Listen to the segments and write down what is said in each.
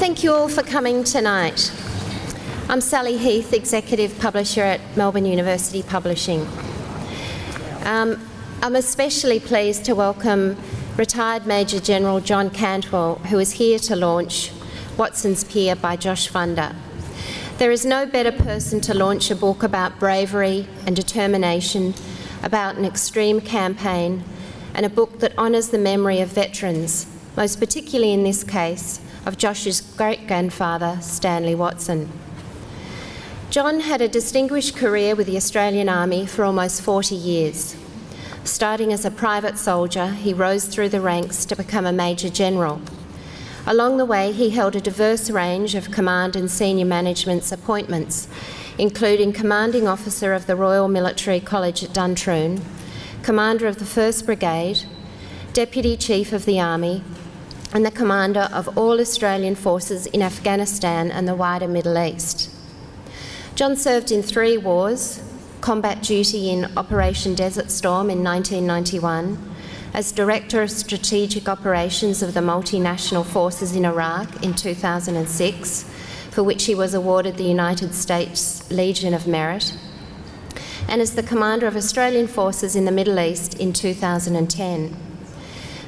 Thank you all for coming tonight. I'm Sally Heath, Executive Publisher at Melbourne University Publishing. I'm especially pleased to welcome retired Major General John Cantwell, who is here to launch Watson's Pier by Josh Funder. There is no better person to launch a book about bravery and determination, about an extreme campaign, and a book that honours the memory of veterans, most particularly in this case, of Josh's great-grandfather, Stanley Watson. John had a distinguished career with the Australian Army for almost 40 years. Starting as a private soldier, he rose through the ranks to become a Major General. Along the way, he held a diverse range of command and senior management's appointments, including Commanding Officer of the Royal Military College at Duntroon, Commander of the 1st Brigade, Deputy Chief of the Army, and the Commander of all Australian forces in Afghanistan and the wider Middle East. John served in 3 wars, combat duty in Operation Desert Storm in 1991, as Director of Strategic Operations of the Multinational Forces in Iraq in 2006, for which he was awarded the United States Legion of Merit, and as the Commander of Australian Forces in the Middle East in 2010.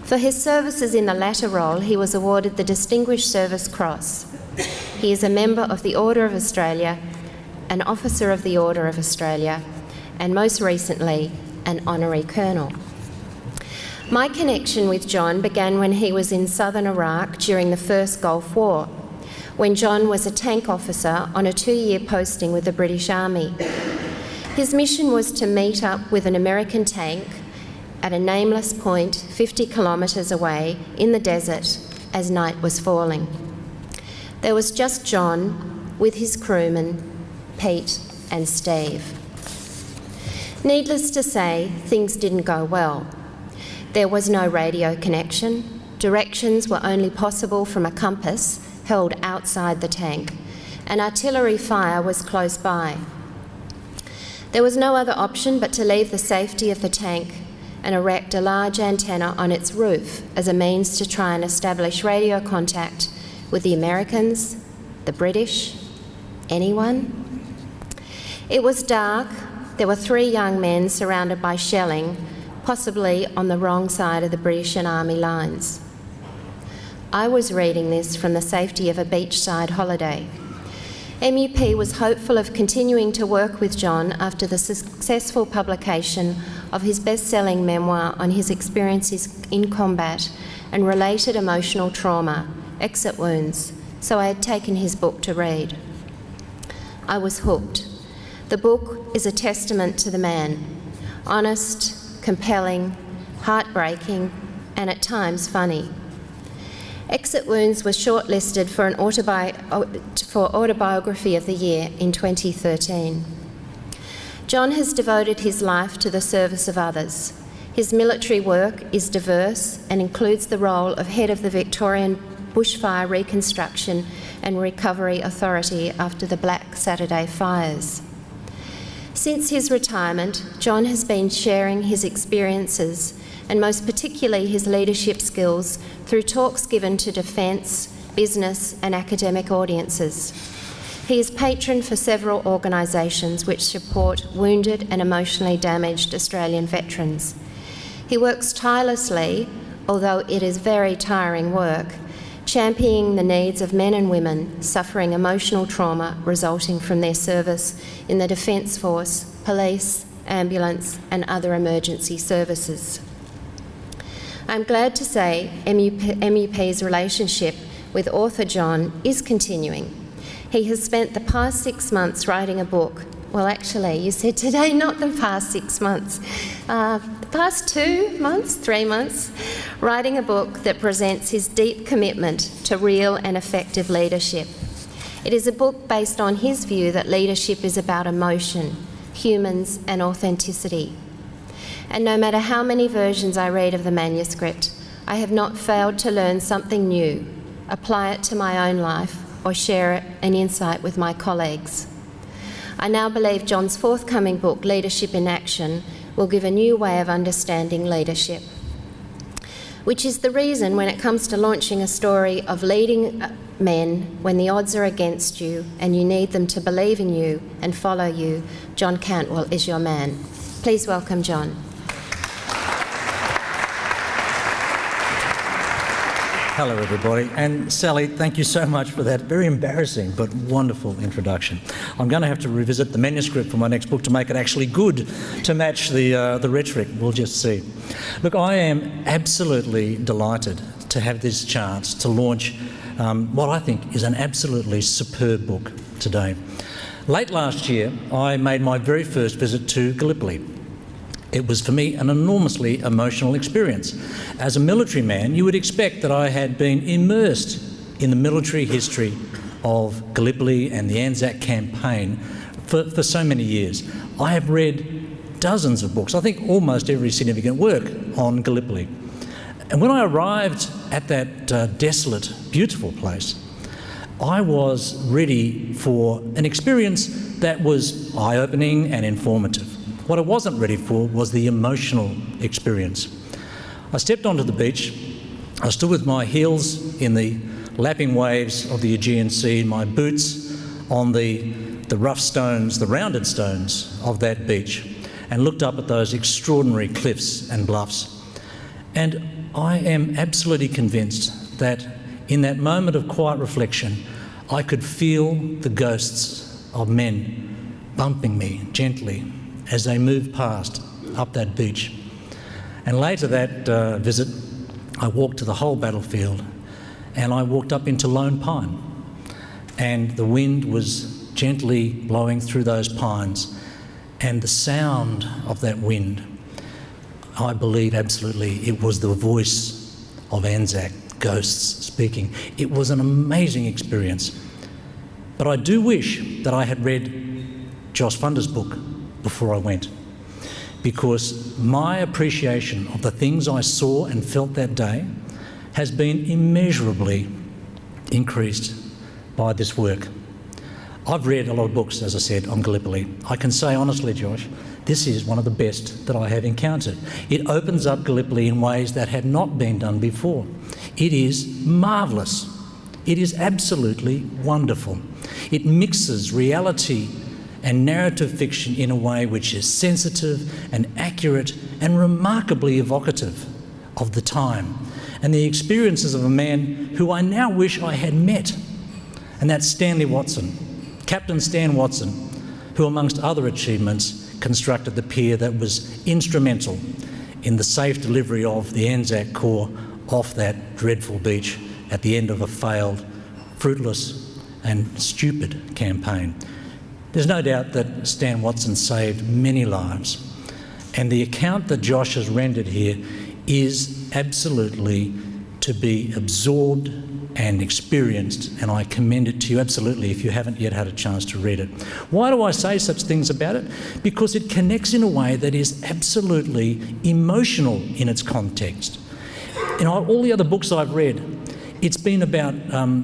For his services in the latter role, he was awarded the Distinguished Service Cross. He is a member of the Order of Australia, an Officer of the Order of Australia, and most recently, an Honorary Colonel. My connection with John began when he was in southern Iraq during the First Gulf War, when John was a tank officer on a 2-year posting with the British Army. His mission was to meet up with an American tank at a nameless point 50 kilometres away in the desert as night was falling. There was just John with his crewmen, Pete and Steve. Needless to say, things didn't go well. There was no radio connection. Directions were only possible from a compass held outside the tank, and artillery fire was close by. There was no other option but to leave the safety of the tank and erect a large antenna on its roof as a means to try and establish radio contact with the Americans, the British, anyone. It was dark. There were 3 young men surrounded by shelling, possibly on the wrong side of the British and Army lines. I was reading this from the safety of a beachside holiday. MUP was hopeful of continuing to work with John after the successful publication of his best-selling memoir on his experiences in combat and related emotional trauma, Exit Wounds, so I had taken his book to read. I was hooked. The book is a testament to the man, honest, compelling, heartbreaking, and at times funny. Exit Wounds was shortlisted for an Autobiography of the Year in 2013. John has devoted his life to the service of others. His military work is diverse and includes the role of head of the Victorian Bushfire Reconstruction and Recovery Authority after the Black Saturday fires. Since his retirement, John has been sharing his experiences and most particularly his leadership skills through talks given to defence, business and academic audiences. He is patron for several organisations which support wounded and emotionally damaged Australian veterans. He works tirelessly, although it is very tiring work, championing the needs of men and women suffering emotional trauma resulting from their service in the Defence Force, police, ambulance and other emergency services. I'm glad to say MUP's relationship with author John is continuing. He has spent the past 6 months writing a book. Well, actually, you said today, not the past 6 months. The past 2 months, 3 months, writing a book that presents his deep commitment to real and effective leadership. It is a book based on his view that leadership is about emotion, humans and authenticity. And no matter how many versions I read of the manuscript, I have not failed to learn something new, apply it to my own life, or share an insight with my colleagues. I now believe John's forthcoming book, Leadership in Action, will give a new way of understanding leadership. which is the reason when it comes to launching a story of leading men when the odds are against you and you need them to believe in you and follow you, John Cantwell is your man. Please welcome John. Hello everybody, and Sally, thank you so much for that very embarrassing but wonderful introduction. I'm going to have to revisit the manuscript for my next book to make it actually good to match the rhetoric. We'll just see. Look, I am absolutely delighted to have this chance to launch what I think is an absolutely superb book today. Late last year, I made my very first visit to Gallipoli. It was for me an enormously emotional experience. As a military man, you would expect that I had been immersed in the military history of Gallipoli and the Anzac campaign for so many years. I have read dozens of books, I think almost every significant work on Gallipoli. And when I arrived at that desolate, beautiful place, I was ready for an experience that was eye-opening and informative. What I wasn't ready for was the emotional experience. I stepped onto the beach. I stood with my heels in the lapping waves of the Aegean Sea, my boots on the rough stones, the rounded stones of that beach, and looked up at those extraordinary cliffs and bluffs. And I am absolutely convinced that in that moment of quiet reflection, I could feel the ghosts of men bumping me gently as they moved past up that beach. And later that visit, I walked to the whole battlefield and I walked up into Lone Pine, and the wind was gently blowing through those pines, and the sound of that wind, I believe absolutely it was the voice of Anzac ghosts speaking. It was an amazing experience. But I do wish that I had read Josh Funder's book before I went, because my appreciation of the things I saw and felt that day has been immeasurably increased by this work. I've read a lot of books, as I said, on Gallipoli. I can say honestly, Josh, this is one of the best that I have encountered. It opens up Gallipoli in ways that had not been done before. It is marvellous. It is absolutely wonderful. It mixes reality and narrative fiction in a way which is sensitive and accurate and remarkably evocative of the time and the experiences of a man who I now wish I had met, and that's Stanley Watson, Captain Stan Watson, who amongst other achievements constructed the pier that was instrumental in the safe delivery of the Anzac Corps off that dreadful beach at the end of a failed, fruitless and stupid campaign. There's no doubt that Stan Watson saved many lives, and the account that Josh has rendered here is absolutely to be absorbed and experienced, and I commend it to you absolutely if you haven't yet had a chance to read it. Why do I say such things about it? Because it connects in a way that is absolutely emotional in its context. In all the other books I've read, it's been about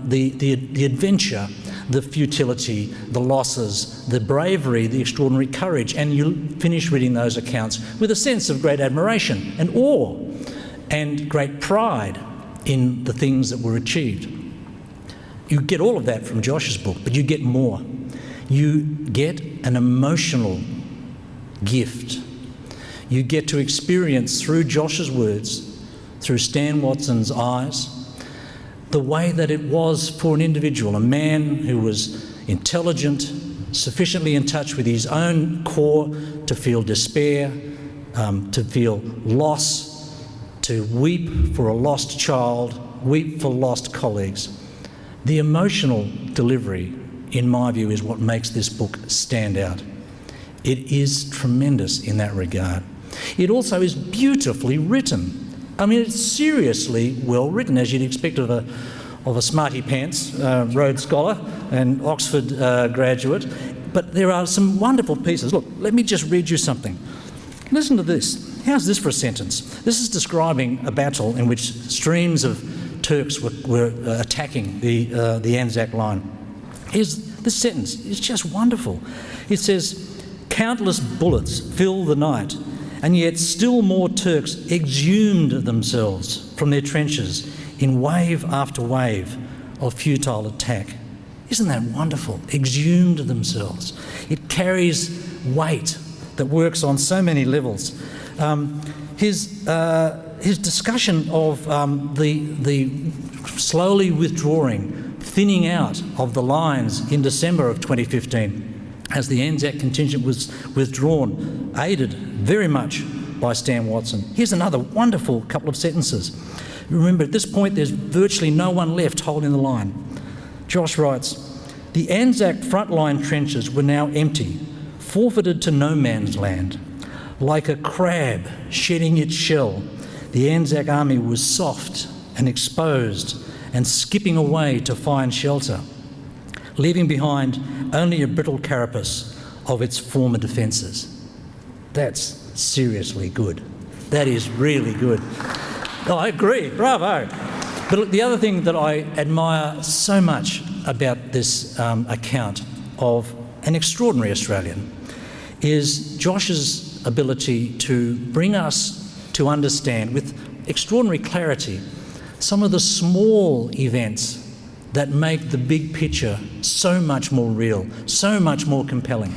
the adventure, the futility, the losses, the bravery, the extraordinary courage, and you finish reading those accounts with a sense of great admiration and awe and great pride in the things that were achieved. You get all of that from Josh's book, but you get more. You get an emotional gift. You get to experience through Josh's words, through Stan Watson's eyes, the way that it was for an individual, a man who was intelligent, sufficiently in touch with his own core to feel despair, to feel loss, to weep for a lost child, weep for lost colleagues. The emotional delivery, in my view, is what makes this book stand out. It is tremendous in that regard. It also is beautifully written. I mean, it's seriously well written, as you'd expect of a smarty pants Rhodes Scholar and Oxford graduate. But there are some wonderful pieces. Look, let me just read you something. Listen to this. How's this for a sentence? This is describing a battle in which streams of Turks were attacking the Anzac line. Here's this sentence. It's just wonderful. It says, "Countless bullets fill the night, and yet still more Turks exhumed themselves from their trenches in wave after wave of futile attack. Isn't that wonderful? Exhumed themselves. It carries weight that works on so many levels. His discussion of the slowly withdrawing, thinning out of the lines in December of 2015 as the Anzac contingent was withdrawn, aided very much by Stan Watson. Here's another wonderful couple of sentences. Remember, at this point, there's virtually no one left holding the line. Josh writes, "The Anzac frontline trenches were now empty, forfeited to no man's land. Like a crab shedding its shell, the Anzac army was soft and exposed and skipping away to find shelter, leaving behind only a brittle carapace of its former defences." That's seriously good. That is really good. Oh, I agree, bravo. But look, the other thing that I admire so much about this account of an extraordinary Australian is Josh's ability to bring us to understand with extraordinary clarity some of the small events that make the big picture so much more real, so much more compelling.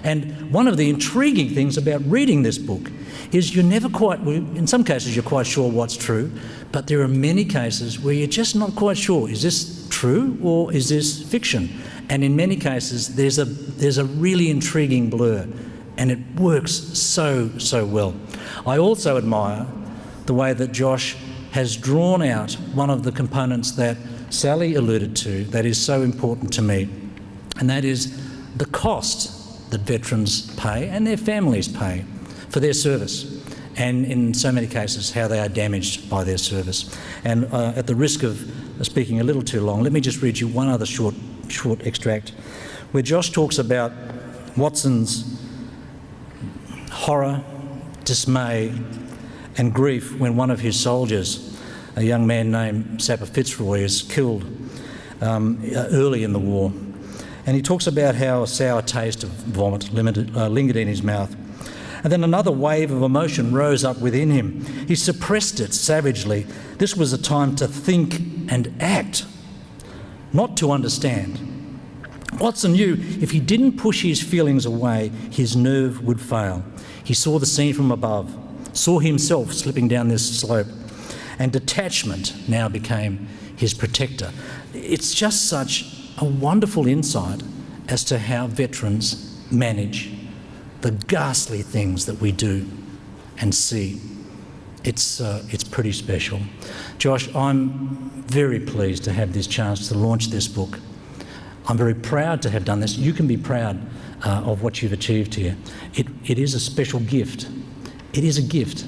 And one of the intriguing things about reading this book is you're never quite, in some cases you're quite sure what's true, but there are many cases where you're just not quite sure, is this true or is this fiction? And in many cases there's a really intriguing blur, and it works so well. I also admire the way that Josh has drawn out one of the components that Sally alluded to that is so important to me, and that is the cost that veterans pay and their families pay for their service, and in so many cases how they are damaged by their service. And at the risk of speaking a little too long, let me just read you one other short extract where Josh talks about Watson's horror, dismay and grief when one of his soldiers, a young man named Sapper Fitzroy, is killed early in the war. And he talks about how a sour taste of vomit lingered in his mouth. And then another wave of emotion rose up within him. He suppressed it savagely. This was a time to think and act, not to understand. Watson knew if he didn't push his feelings away, his nerve would fail. He saw the scene from above, saw himself slipping down this slope, and detachment now became his protector. It's just such a wonderful insight as to how veterans manage the ghastly things that we do and see. It's pretty special. Josh, I'm very pleased to have this chance to launch this book. I'm very proud to have done this. You can be proud of what you've achieved here. It is a special gift. It is a gift.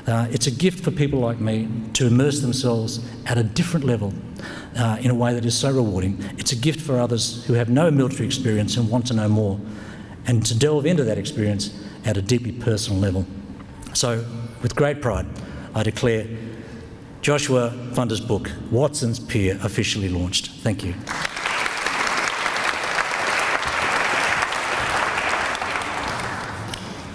It's a gift for people like me to immerse themselves at a different level in a way that is so rewarding. It's a gift for others who have no military experience and want to know more, and to delve into that experience at a deeply personal level. So, with great pride, I declare Joshua Funder's book, Watson's Pier, officially launched. Thank you.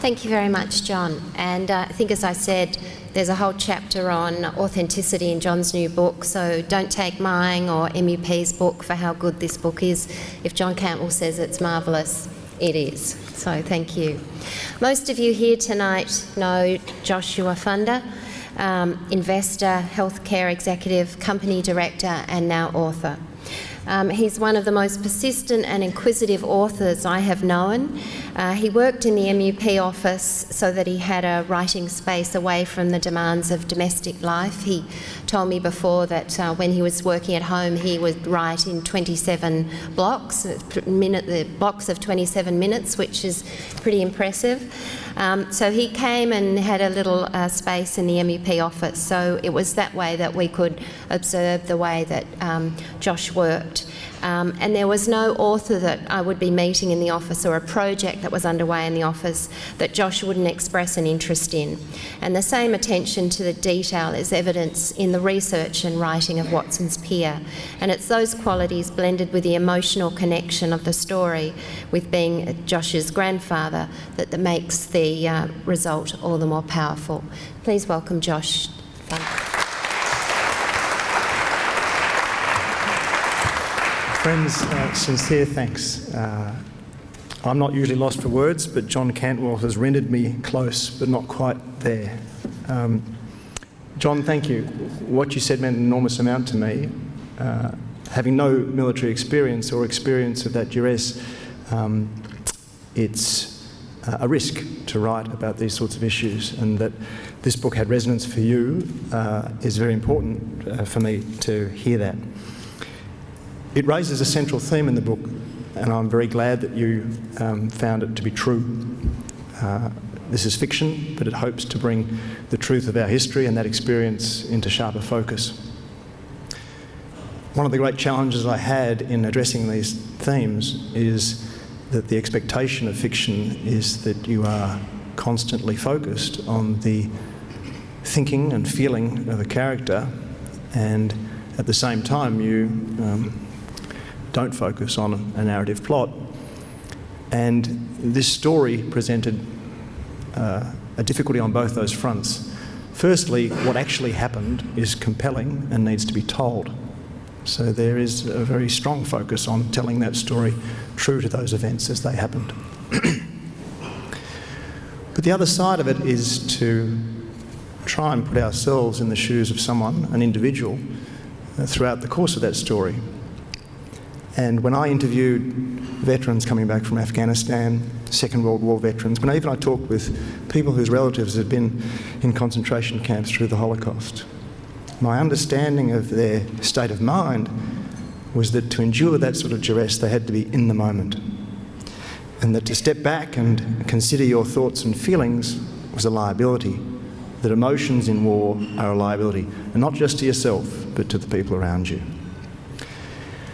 Thank you very much, John. And I think, as I said, there's a whole chapter on authenticity in John's new book, so don't take mine or MUP's book for how good this book is. If John Cantwell says it's marvellous, it is. So thank you. Most of you here tonight know Joshua Funder, investor, healthcare executive, company director, and now author. He's one of the most persistent and inquisitive authors I have known. He worked in the MUP office so that he had a writing space away from the demands of domestic life. He told me before that when he was working at home, he would write in 27 blocks, the blocks of 27 minutes, which is pretty impressive. So he came and had a little space in the MUP office, so it was that way that we could observe the way that Josh worked. And there was no author that I would be meeting in the office or a project that was underway in the office that Josh wouldn't express an interest in. And the same attention to the detail is evidence in the research and writing of Watson's Pier. And it's those qualities blended with the emotional connection of the story with being Josh's grandfather that makes the result all the more powerful. Please welcome Josh. Friends, sincere thanks. I'm not usually lost for words, but John Cantwell has rendered me close, but not quite there. John, thank you. What you said meant an enormous amount to me. Having no military experience or experience of that duress, it's a risk to write about these sorts of issues, and that this book had resonance for you is very important for me to hear that. It raises a central theme in the book, and I'm very glad that you found it to be true. This is fiction, but it hopes to bring the truth of our history and that experience into sharper focus. One of the great challenges I had in addressing these themes is that the expectation of fiction is that you are constantly focused on the thinking and feeling of a character, and at the same time you don't focus on a narrative plot. And this story presented a difficulty on both those fronts. Firstly, what actually happened is compelling and needs to be told. So there is a very strong focus on telling that story true to those events as they happened. But the other side of it is to try and put ourselves in the shoes of someone, an individual, throughout the course of that story. And when I interviewed veterans coming back from Afghanistan, Second World War veterans, when even I talked with people whose relatives had been in concentration camps through the Holocaust, my understanding of their state of mind was that to endure that sort of duress, they had to be in the moment. And that to step back and consider your thoughts and feelings was a liability. That emotions in war are a liability, and not just to yourself, but to the people around you.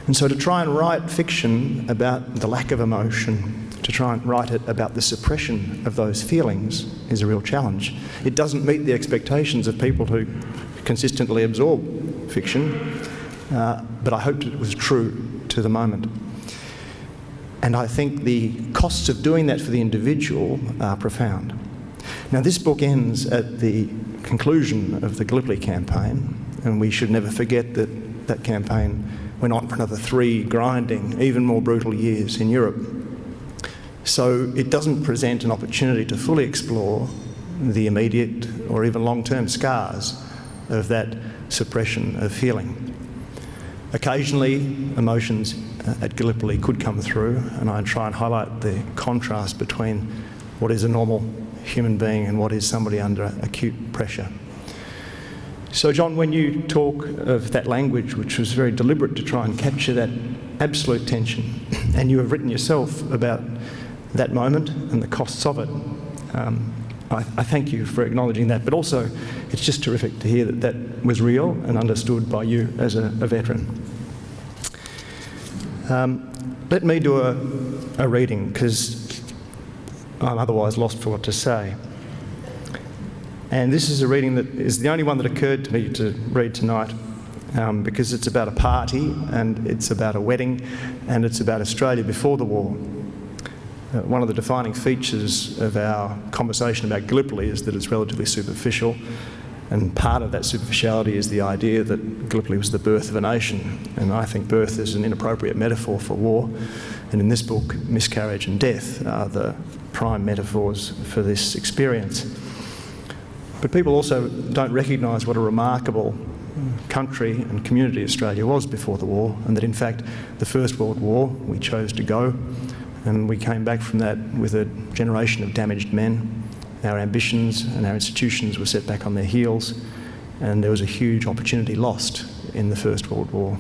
And so to try and write fiction about the lack of emotion, to try and write it about the suppression of those feelings is a real challenge. It doesn't meet the expectations of people who consistently absorb fiction, but I hoped it was true to the moment. And I think the costs of doing that for the individual are profound. Now, this book ends at the conclusion of the Gallipoli campaign, and we should never forget that that campaign went on for another 3 grinding, even more brutal years in Europe. So it doesn't present an opportunity to fully explore the immediate or even long-term scars of that suppression of feeling. Occasionally, emotions at Gallipoli could come through, and I try and highlight the contrast between what is a normal human being and what is somebody under acute pressure. So, John, when you talk of that language, which was very deliberate to try and capture that absolute tension, and you have written yourself about that moment and the costs of it, I thank you for acknowledging that, but also it's just terrific to hear that that was real and understood by you as a veteran. Let me do a reading, because I'm otherwise lost for what to say. And this is a reading that is the only one that occurred to me to read tonight, because it's about a party, and it's about a wedding, and it's about Australia before the war. One of the defining features of our conversation about Gallipoli is that it's relatively superficial, and part of that superficiality is the idea that Gallipoli was the birth of a nation, and I think birth is an inappropriate metaphor for war, and in this book, miscarriage and death are the prime metaphors for this experience. But people also don't recognise what a remarkable country and community Australia was before the war, and that in fact the First World War we chose to go, and we came back from that with a generation of damaged men. Our ambitions and our institutions were set back on their heels, and there was a huge opportunity lost in the First World War.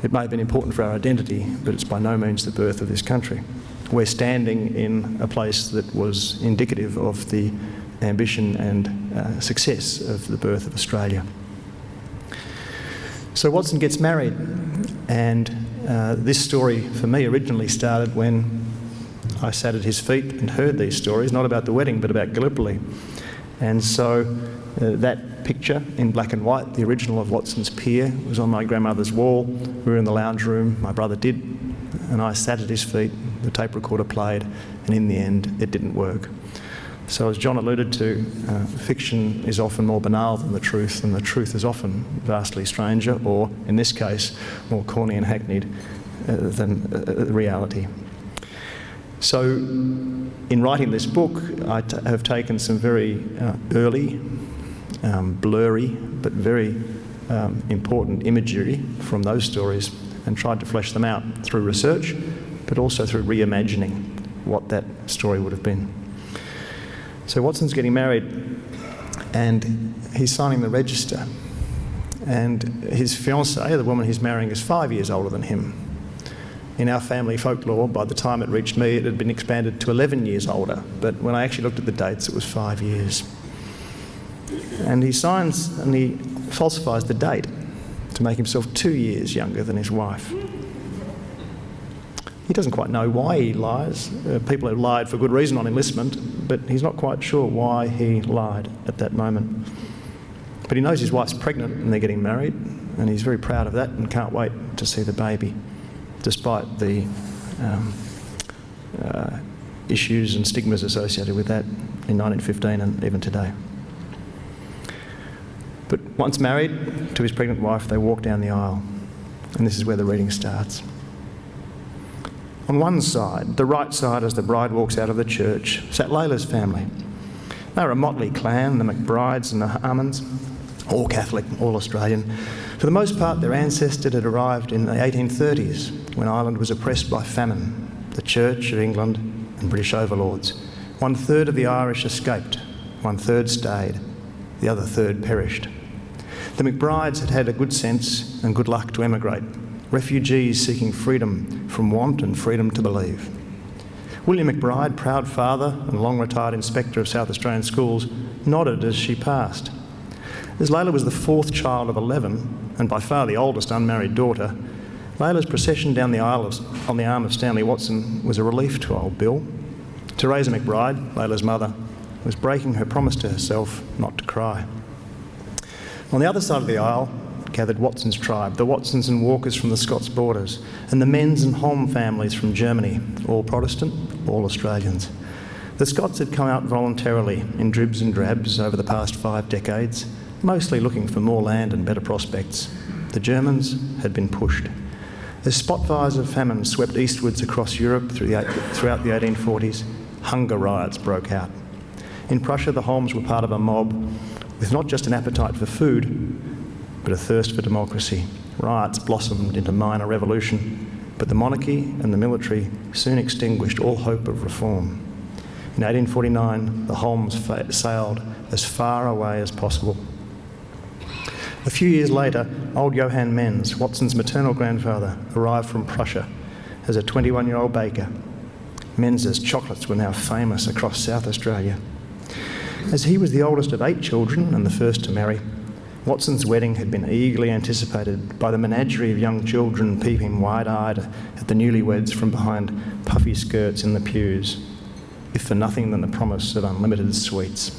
It may have been important for our identity, but it's by no means the birth of this country. We're standing in a place that was indicative of the ambition and success of the birth of Australia. So Watson gets married, and this story for me originally started when I sat at his feet and heard these stories, not about the wedding but about Gallipoli. And so that picture in black and white, the original of Watson's Pier, was on my grandmother's wall. We were in the lounge room, my brother did, and I sat at his feet, the tape recorder played, and in the end it didn't work. So as John alluded to, fiction is often more banal than the truth, and the truth is often vastly stranger, or in this case, more corny and hackneyed than reality. So, in writing this book, I have taken some very early, blurry, but very important imagery from those stories and tried to flesh them out through research, but also through reimagining what that story would have been. So Watson's getting married and he's signing the register, and his fiancée, the woman he's marrying, is 5 years older than him. In our family folklore, by the time it reached me, it had been expanded to 11 years older, but when I actually looked at the dates, it was 5 years. And he signs and he falsifies the date to make himself 2 years younger than his wife. He doesn't quite know why he lies. People have lied for good reason on enlistment, but he's not quite sure why he lied at that moment. But he knows his wife's pregnant and they're getting married, and he's very proud of that and can't wait to see the baby, despite the issues and stigmas associated with that in 1915 and even today. But once married to his pregnant wife, they walk down the aisle, and this is where the reading starts. On one side, the right side as the bride walks out of the church, sat Layla's family. They were a motley clan, the McBrides and the Harmons, all Catholic, all Australian. For the most part, their ancestors had arrived in the 1830s when Ireland was oppressed by famine, the Church of England and British overlords. 1/3 of the Irish escaped, 1/3 stayed, the other third perished. The McBrides had had a good sense and good luck to emigrate, refugees seeking freedom from want and freedom to believe. William McBride, proud father and long-retired inspector of South Australian schools, nodded as she passed. As Layla was the fourth child of 11, and by far the oldest unmarried daughter, Layla's procession down the aisle on the arm of Stanley Watson was a relief to old Bill. Teresa McBride, Layla's mother, was breaking her promise to herself not to cry. On the other side of the aisle gathered Watson's tribe, the Watsons and Walkers from the Scots borders, and the Menz and Holm families from Germany, all Protestant, all Australians. The Scots had come out voluntarily in dribs and drabs over the past 5 decades, mostly looking for more land and better prospects. The Germans had been pushed. As spot fires of famine swept eastwards across Europe throughout the 1840s, hunger riots broke out. In Prussia, the Holms were part of a mob with not just an appetite for food, but a thirst for democracy. Riots blossomed into minor revolution, but the monarchy and the military soon extinguished all hope of reform. In 1849, the Holms sailed as far away as possible. A few years later, old Johann Menz, Watson's maternal grandfather, arrived from Prussia as a 21-year-old baker. Menz's chocolates were now famous across South Australia. As he was the oldest of 8 children and the first to marry, Watson's wedding had been eagerly anticipated by the menagerie of young children peeping wide-eyed at the newlyweds from behind puffy skirts in the pews, if for nothing than the promise of unlimited sweets.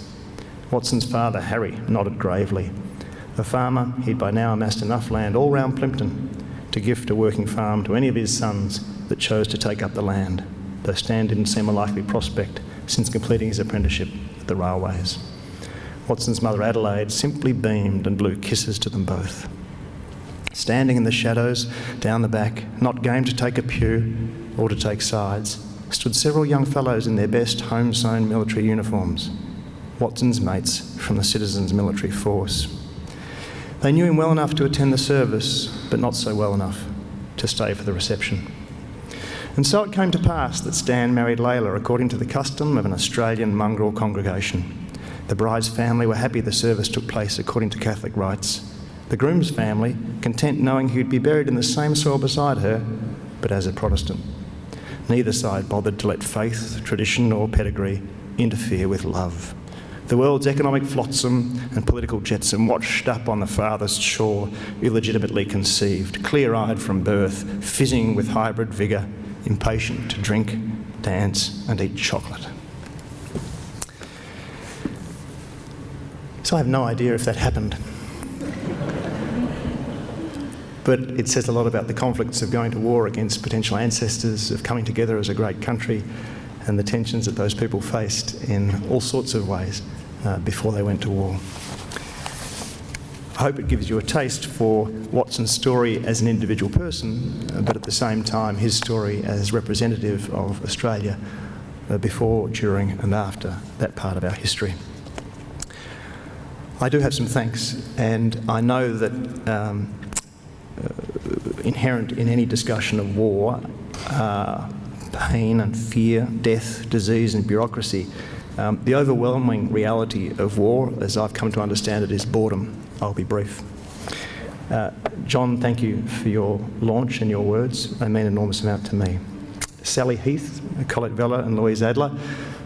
Watson's father, Harry, nodded gravely. A farmer, he'd by now amassed enough land all round Plympton to gift a working farm to any of his sons that chose to take up the land, though Stan didn't seem a likely prospect since completing his apprenticeship at the railways. Watson's mother, Adelaide, simply beamed and blew kisses to them both. Standing in the shadows down the back, not game to take a pew or to take sides, stood several young fellows in their best home-sewn military uniforms, Watson's mates from the Citizens' Military Force. They knew him well enough to attend the service, but not so well enough to stay for the reception. And so it came to pass that Stan married Layla according to the custom of an Australian mongrel congregation. The bride's family were happy the service took place according to Catholic rites. The groom's family, content knowing he'd be buried in the same soil beside her, but as a Protestant. Neither side bothered to let faith, tradition or pedigree interfere with love. The world's economic flotsam and political jetsam washed up on the farthest shore, illegitimately conceived, clear-eyed from birth, fizzing with hybrid vigour, impatient to drink, dance and eat chocolate. So I have no idea if that happened. But it says a lot about the conflicts of going to war against potential ancestors, of coming together as a great country, and the tensions that those people faced in all sorts of ways before they went to war. I hope it gives you a taste for Watson's story as an individual person, but at the same time his story as representative of Australia before, during and after that part of our history. I do have some thanks, and I know that inherent in any discussion of war, pain and fear, death, disease and bureaucracy, the overwhelming reality of war, as I've come to understand it, is boredom. I'll be brief. John, thank you for your launch and your words. They mean an enormous amount to me. Sally Heath, Colette Vella and Louise Adler,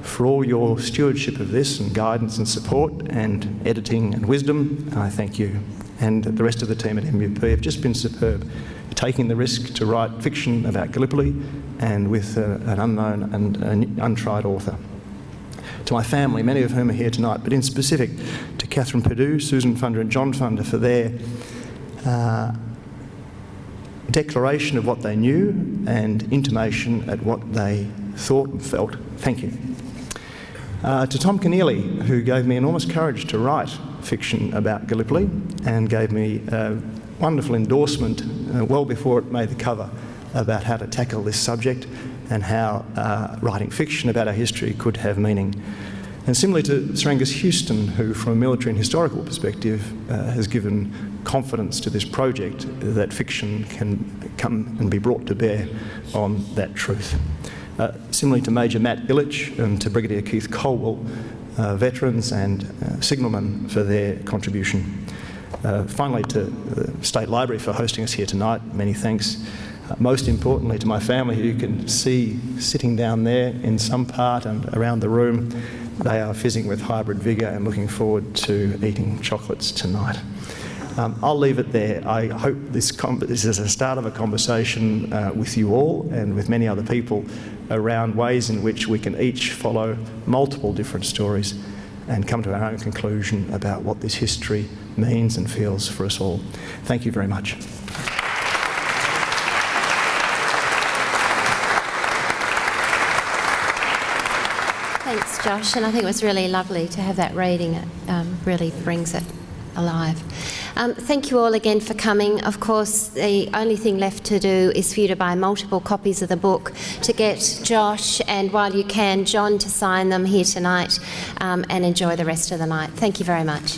for all your stewardship of this and guidance and support and editing and wisdom, I thank you. And the rest of the team at MUP have just been superb, taking the risk to write fiction about Gallipoli and with an unknown and an untried author. To my family, many of whom are here tonight, but in specific to Catherine Perdue, Susan Funder and John Funder for their declaration of what they knew and intimation at what they thought and felt. Thank you. To Tom Keneally, who gave me enormous courage to write fiction about Gallipoli and gave me a wonderful endorsement well before it made the cover about how to tackle this subject and how writing fiction about our history could have meaning. And similarly to Sir Angus Houston, who from a military and historical perspective has given confidence to this project that fiction can come and be brought to bear on that truth. Similarly to Major Matt Illich and to Brigadier Keith Colwell, veterans and signalmen for their contribution. Finally to the State Library for hosting us here tonight, many thanks. Most importantly to my family, who you can see sitting down there in some part and around the room. They are fizzing with hybrid vigour and looking forward to eating chocolates tonight. I'll leave it there. I hope this is a start of a conversation with you all and with many other people around ways in which we can each follow multiple different stories and come to our own conclusion about what this history means and feels for us all. Thank you very much. Thanks, Josh, and I think it was really lovely to have that reading. It really brings it alive. Thank you all again for coming. Of course, the only thing left to do is for you to buy multiple copies of the book, to get Josh and, while you can, John to sign them here tonight, and enjoy the rest of the night. Thank you very much.